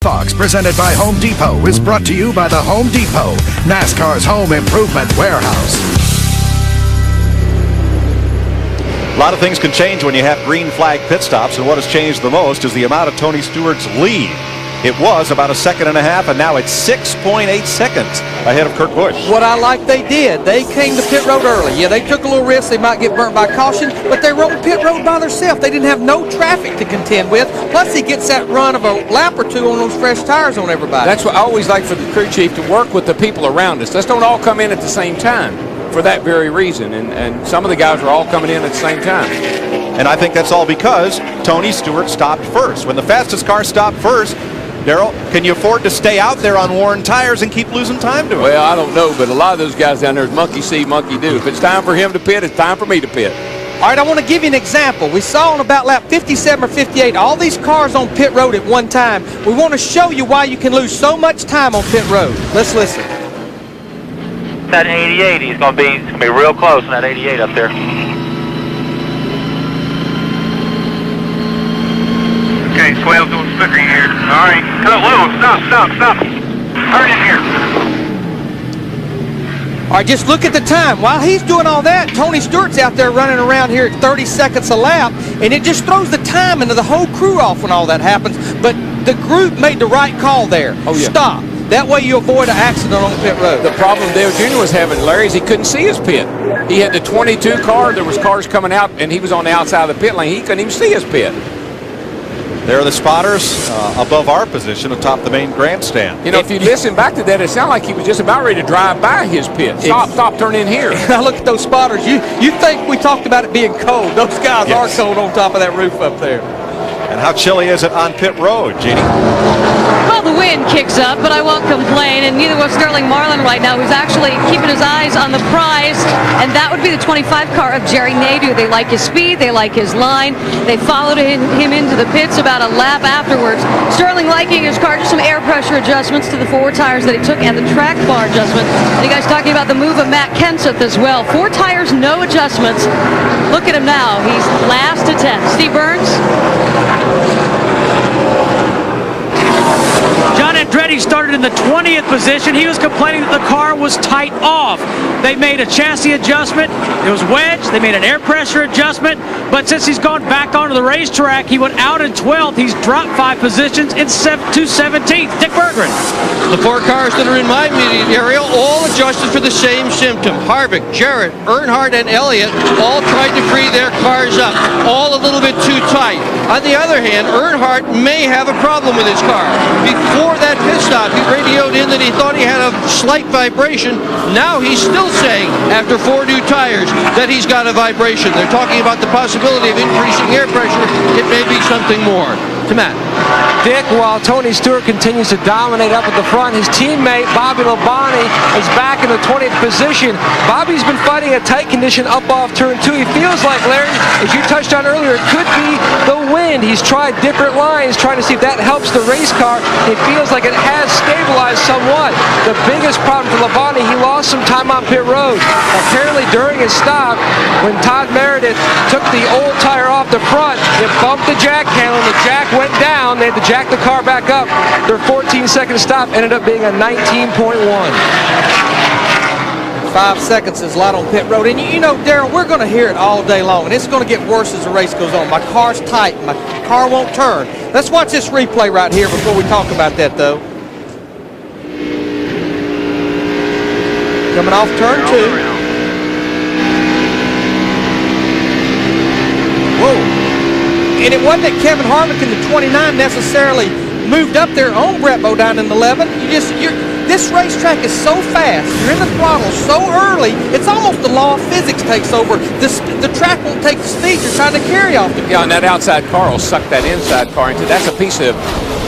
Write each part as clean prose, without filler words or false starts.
Fox, presented by Home Depot, is brought to you by the Home Depot, NASCAR's home improvement warehouse. A lot of things can change when you have green flag pit stops, and what has changed the most is the amount of Tony Stewart's lead. It was about a second and a half, and now it's 6.8 seconds ahead of Kurt Busch. What I like they did, they came to pit road early. Yeah, they took a little risk. They might get burnt by caution, but they rode pit road by themselves. They didn't have no traffic to contend with. Plus, he gets that run of a lap or two on those fresh tires on everybody. That's what I always like for the crew chief, to work with the people around us. Let's don't all come in at the same time for that very reason. And some of the guys are all coming in at the same time. And I think that's all because Tony Stewart stopped first. When the fastest car stopped first, Darrell, can you afford to stay out there on worn tires and keep losing time to him? Well, I don't know, but a lot of those guys down there is monkey see, monkey do. If it's time for him to pit, it's time for me to pit. All right, I want to give you an example. We saw on about lap 57 or 58, all these cars on pit road at one time. We want to show you why you can lose so much time on pit road. Let's listen. That 88, he's going to be real close in that 88 up there. Okay, swale's doing slicker here. All right, cut low. Stop. Turn in here. All right, just look at the time. While he's doing all that, Tony Stewart's out there running around here at 30 seconds a lap, and it just throws the time into the whole crew off when all that happens. But the group made the right call there. Oh, yeah. Stop. That way you avoid an accident on pit road. The problem Dale Jr. was having, Larry, is he couldn't see his pit. He had the 22 car. There was cars coming out, and he was on the outside of the pit lane. He couldn't even see his pit. There are the spotters above our position atop the main grandstand. You know, if you listen back to that, it sounded like he was just about ready to drive by his pit. Stop, turn in here. Now look at those spotters. You think we talked about it being cold. Those guys are cold on top of that roof up there. And how chilly is it on pit road, Jeannie? Well, the wind kicks up, but I won't complain, and neither will Sterling Marlin right now, who's actually keeping his eyes on the prize, and that would be the 25 car of Jerry Nadeau. They like his speed, they like his line. They followed him into the pits about a lap afterwards. Sterling liking his car, just some air pressure adjustments to the four tires that he took and the track bar adjustment. And you guys talking about the move of Matt Kenseth as well. 4 tires, no adjustments. Look at him now. He's last to 10. Steve Burns? John Andretti started in the 20th position. He was complaining that the car was tight off. They made a chassis adjustment. It was wedged. They made an air pressure adjustment. But since he's gone back onto the racetrack, he went out in 12th. He's dropped 5 positions to 17th. Dick Berggren. The 4 cars that are in my immediate area all adjusted for the same symptom. Harvick, Jarrett, Earnhardt, and Elliott all tried to free their cars up. All a little bit too tight. On the other hand, Earnhardt may have a problem with his car. Before that pit stop, he radioed in that he thought he had a slight vibration. Now he's still saying, after 4 new tires, that he's got a vibration. They're talking about the possibility of increasing air pressure. It may be something more. To Matt. Dick, while Tony Stewart continues to dominate up at the front, his teammate Bobby Labonte is back in the 20th position. Bobby's been fighting a tight condition up off turn 2. He feels like, Larry, as you touched on earlier, it could be the wind. He's tried different lines, trying to see if that helps the race car. It feels like it has stabilized somewhat. The biggest problem for Labonte, he lost some time on pit road. Apparently during his stop, when Todd Meredith took the old tire off the front, it bumped the jack handle, and the jack went down. They had to jack the car back up. Their 14-second stop ended up being a 19.1. 5 seconds is a lot on pit road. And you know, Darrell, we're going to hear it all day long. And it's going to get worse as the race goes on. My car's tight. My car won't turn. Let's watch this replay right here before we talk about that, though. Coming off turn 2. Whoa. And it wasn't that Kevin Harvick in the 29 necessarily moved up there on Brett Bodine in the 11. This racetrack is so fast. You're in the throttle so early, it's almost the law of physics takes over. The track won't take the speed you're trying to carry off the Yeah, and that outside car will suck that inside car into. That's a piece of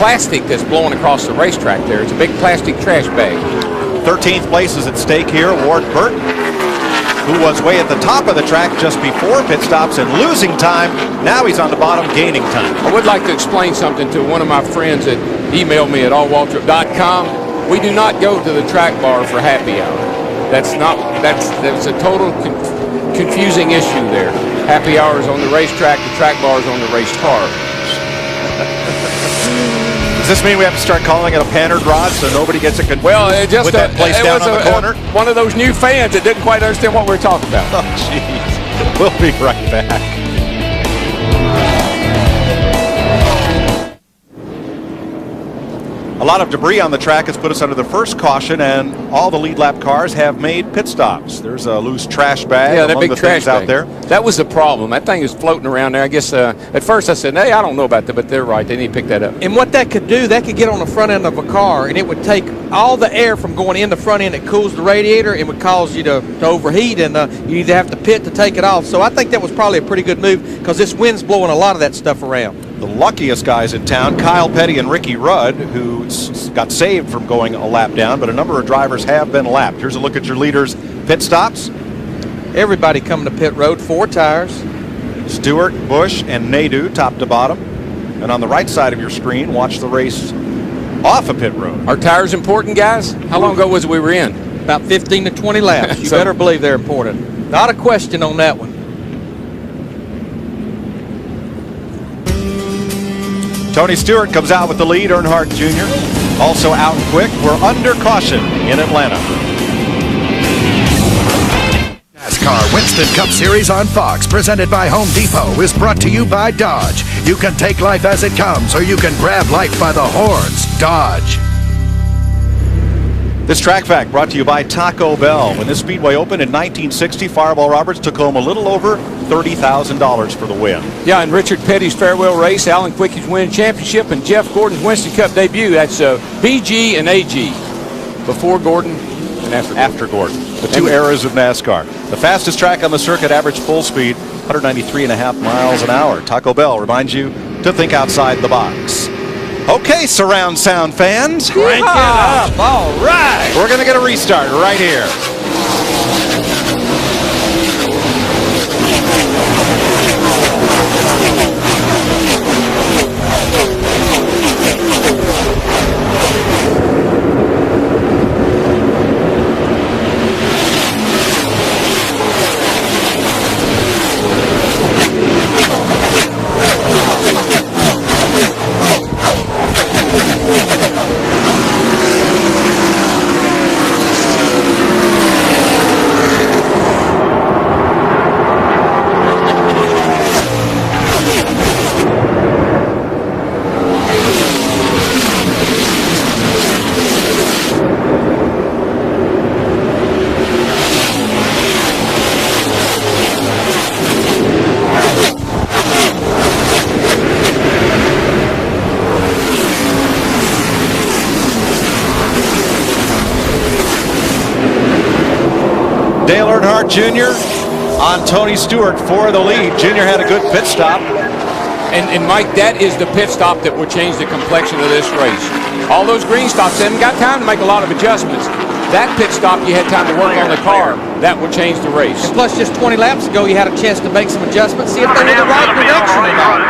plastic that's blowing across the racetrack there. It's a big plastic trash bag. 13th place is at stake here. Ward Burton, who was way at the top of the track just before pit stops and losing time. Now he's on the bottom gaining time. I would like to explain something to one of my friends that emailed me at allwaltrip.com. We do not go to the track bar for happy hour. That's a total confusing issue there. Happy hour is on the racetrack, the track bar is on the race car. Does this mean we have to start calling it a pannered rod so nobody gets it Well, it just with that place down on the corner? One of those new fans that didn't quite understand what we were talking about. Oh, jeez. We'll be right back. A lot of debris on the track has put us under the first caution, and all the lead lap cars have made pit stops. There's a loose trash bag among the things out there. That was the problem. That thing is floating around there. I guess at first I said, hey, I don't know about that, but they're right. They need to pick that up. And what that could do, that could get on the front end of a car, and it would take all the air from going in the front end. It cools the radiator. It would cause you to overheat, and you either have to pit to take it off. So I think that was probably a pretty good move because this wind's blowing a lot of that stuff around. The luckiest guys in town, Kyle Petty and Ricky Rudd, who got saved from going a lap down, but a number of drivers have been lapped. Here's a look at your leaders' pit stops. Everybody coming to pit road, 4 tires. Stewart, Busch, and Nadeau, top to bottom. And on the right side of your screen, watch the race off of pit road. Are tires important, guys? How long ago was it we were in? About 15 to 20 laps. You better believe they're important. Not a question on that one. Tony Stewart comes out with the lead. Earnhardt Jr. also out quick. We're under caution in Atlanta. NASCAR Winston Cup Series on Fox, presented by Home Depot, is brought to you by Dodge. You can take life as it comes, or you can grab life by the horns. Dodge. This track fact brought to you by Taco Bell. When this speedway opened in 1960, Fireball Roberts took home a little over $30,000 for the win. Yeah, and Richard Petty's farewell race, Alan Quickie's winning championship, and Jeff Gordon's Winston Cup debut. That's BG and AG. Before Gordon and after Gordon. The two eras of NASCAR. The fastest track on the circuit, average full speed, 193.5 miles an hour. Taco Bell reminds you to think outside the box. Okay, surround sound fans. Crank it up. All right. We're going to get a restart right here. Dale Earnhardt Jr. on Tony Stewart for the lead. Jr. had a good pit stop. And Mike, that is the pit stop that will change the complexion of this race. All those green stops, they haven't got time to make a lot of adjustments. That pit stop, you had time to work on the car. That will change the race. And plus, just 20 laps ago, you had a chance to make some adjustments, see if they were the right direction or not.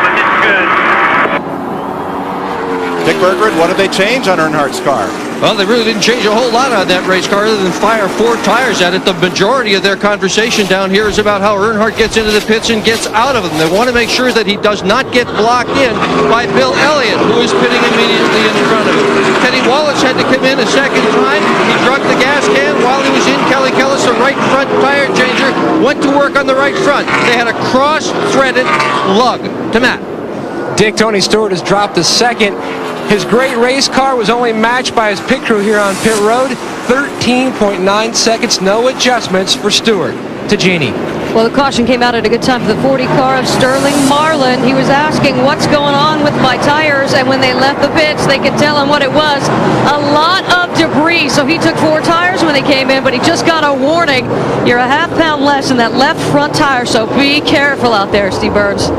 Dick Berggren, what did they change on Earnhardt's car? Well, they really didn't change a whole lot on that race car other than fire 4 tires at it. The majority of their conversation down here is about how Earnhardt gets into the pits and gets out of them. They want to make sure that he does not get blocked in by Bill Elliott, who is pitting immediately in front of him. Teddy Wallace had to come in a second time. He drug the gas can while he was in. Kelly Kellis, the right front tire changer, went to work on the right front. They had a cross-threaded lug to Matt. Dick, Tony Stewart has dropped a second. His great race car was only matched by his pit crew here on pit road. 13.9 seconds, no adjustments for Stewart. To Jeannie. Well, the caution came out at a good time for the 40 car of Sterling Marlin. He was asking what's going on with my tires, and when they left the pits, they could tell him what it was. A lot of debris, so he took 4 tires when they came in, but he just got a warning. You're a ½ pound less in that left front tire, so be careful out there, Steve Burns.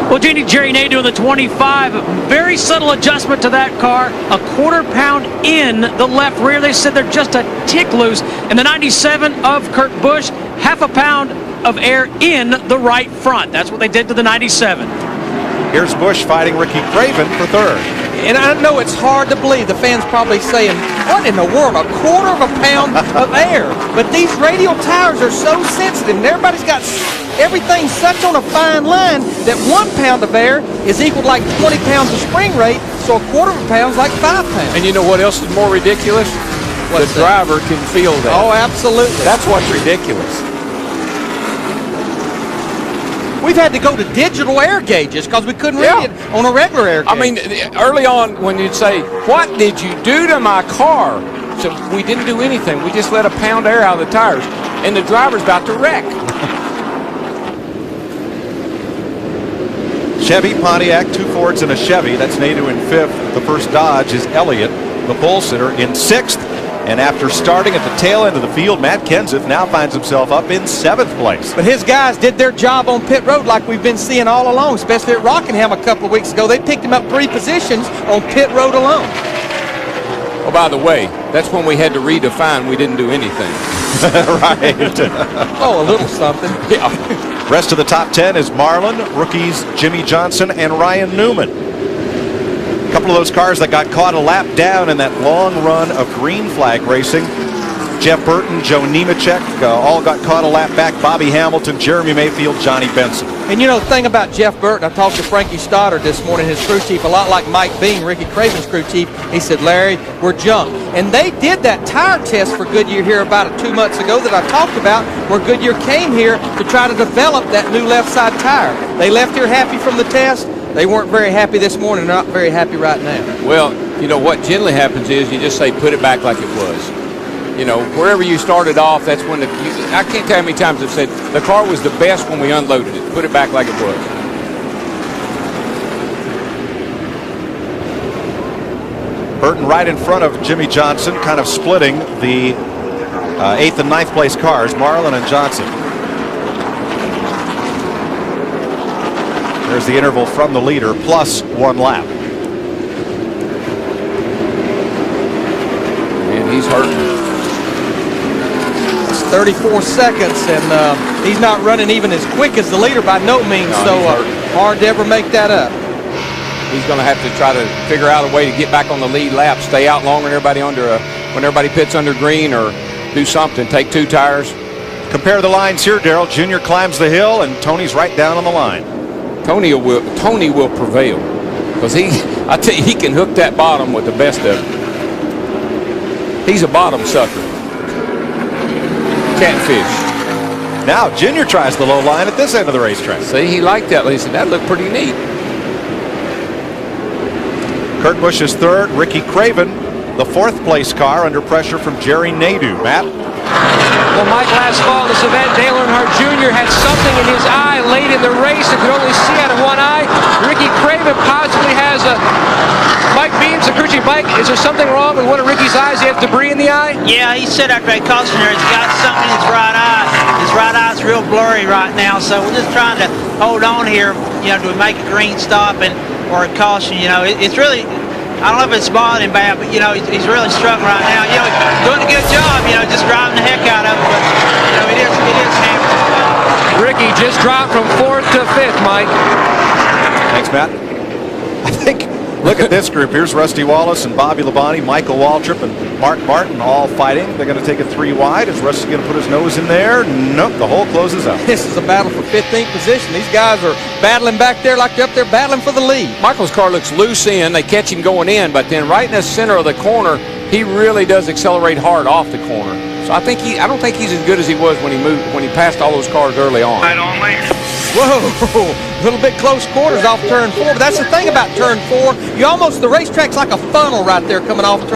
Well, Jerry Nadeau in the 25, very subtle adjustment to that car, a ½ pound in the left rear. They said they're just a tick loose. And the 97 of Kurt Busch, ½ pound of air in the right front. That's what they did to the 97. Here's Busch fighting Ricky Craven for third. And I know it's hard to believe. The fans probably saying, what in the world, a quarter of a pound of air? But these radial tires are so sensitive, and everybody's got everything such on a fine line that 1 pound of air is equal to like 20 pounds of spring rate, so a quarter of a pound is like 5 pounds. And you know what else is more ridiculous? What's the driver can feel that. Oh, absolutely. That's what's ridiculous. We've had to go to digital air gauges because we couldn't read it on a regular air gauge. I mean, early on when you'd say, what did you do to my car? So we didn't do anything. We just let a pound of air out of the tires. And the driver's about to wreck. Chevy, Pontiac, 2 Fords and a Chevy. That's Nadeau in 5th. The first Dodge is Elliott, the pole sitter, in 6th. And after starting at the tail end of the field, Matt Kenseth now finds himself up in 7th place. But his guys did their job on pit road like we've been seeing all along, especially at Rockingham a couple of weeks ago. They picked him up 3 positions on pit road alone. Oh, by the way, that's when we had to redefine we didn't do anything. Right. Oh, a little something. Yeah. Rest of the top 10 is Marlin, rookies Jimmy Johnson and Ryan Newman. A couple of those cars that got caught a lap down in that long run of green flag racing. Jeff Burton, Joe Nemechek, all got caught a lap back. Bobby Hamilton, Jeremy Mayfield, Johnny Benson. And you know the thing about Jeff Burton, I talked to Frankie Stoddard this morning, his crew chief, a lot like Mike Bean, Ricky Craven's crew chief. He said, Larry, we're junk. And they did that tire test for Goodyear here about 2 months ago that I talked about, where Goodyear came here to try to develop that new left side tire. They left here happy from the test. They weren't very happy this morning. They're not very happy right now. Well, you know what generally happens is you just say put it back like it was. You know, wherever you started off, that's when I can't tell how many times I've said the car was the best when we unloaded it. Put it back like it was. Burton right in front of Jimmy Johnson, kind of splitting the 8th and 9th place cars, Marlin and Johnson. There's the interval from the leader, plus 1 lap. And he's hurting. 34 seconds, and he's not running even as quick as the leader by no means, so hard to ever make that up. He's going to have to try to figure out a way to get back on the lead lap, stay out longer than everybody when everybody pits under green, or do something, take 2 tires. Compare the lines here, Darrell. Junior climbs the hill, and Tony's right down on the line. Tony will prevail because I tell you, he can hook that bottom with the best of it. He's a bottom sucker. Catfish. Now Junior tries the low line at this end of the racetrack. See, he liked that. He said that looked pretty neat. Kurt Busch is 3rd. Ricky Craven, the 4th place car, under pressure from Jerry Nadeau. Matt? Well, Mike, last fall, this event, Dale Earnhardt Jr. had something in his eye late in the race and could only see out of one eye. Ricky Craven possibly has a... Mike Beams, the crew chief. Mike, is there something wrong with one of Ricky's eyes? He has debris in the eye? Yeah, he said after that caution there, he's got something in his right eye. His right eye's real blurry right now, so we're just trying to hold on here. You know, do we make a green stop or a caution? You know, it's really... I don't know if it's bothering him bad, but, you know, he's really struggling right now. You know, he's doing a good job, you know, just driving the heck out of it, but, you know, it is happening. Ricky just dropped from 4th to 5th, Mike. Thanks, Matt. I think, look at this group. Here's Rusty Wallace and Bobby Labonte, Michael Waltrip and Mark Martin all fighting. They're going to take it 3 wide. Is Rusty going to put his nose in there? Nope, the hole closes up. This is a battle for 15th position. These guys are battling back there like they're up there battling for the lead. Michael's car looks loose in. They catch him going in, but then right in the center of the corner, he really does accelerate hard off the corner. So I don't think he's as good as he was when he passed all those cars early on. Right only. Whoa, a little bit close quarters off turn 4, but that's the thing about turn 4. The racetrack's like a funnel right there coming off turn